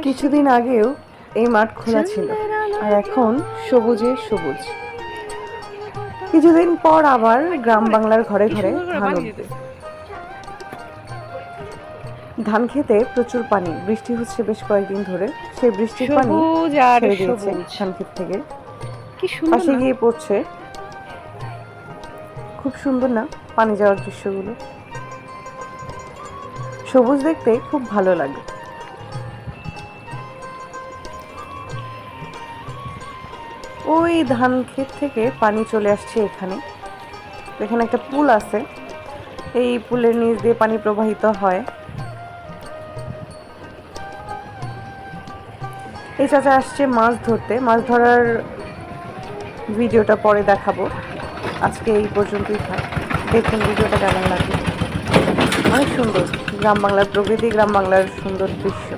কিছুদিন আগেও এই মাঠ খোলা ছিল, আর এখন সবুজে সবুজ। কিছুদিন পর আবার গ্রাম বাংলার ঘরে ঘরে ধান উঠবে। ধান খেতে প্রচুর পানি, বৃষ্টি হচ্ছে বেশ কয়েকদিন ধরে। সেই বৃষ্টির পানি ছেড়ে দিয়েছে ধান ক্ষেত থেকে, পাশে গিয়ে পড়ছে। খুব সুন্দর না পানি যাওয়ার দৃশ্যগুলো? সবুজ দেখতে খুব ভালো লাগে। ওই ধান ক্ষেত থেকে পানি চলে আসছে এখানে। এখানে একটা পুল আছে, এই পুলের নিচ দিয়ে পানি প্রবাহিত হয়। এই চাচা আসছে মাছ ধরতে। মাছ ধরার ভিডিওটা পরে দেখাবো, আজকে এই পর্যন্তই থাক। দেখুন ভিডিওটা কেমন লাগে। অনেক সুন্দর গ্রাম বাংলার প্রকৃতি, গ্রাম বাংলার সুন্দর দৃশ্য।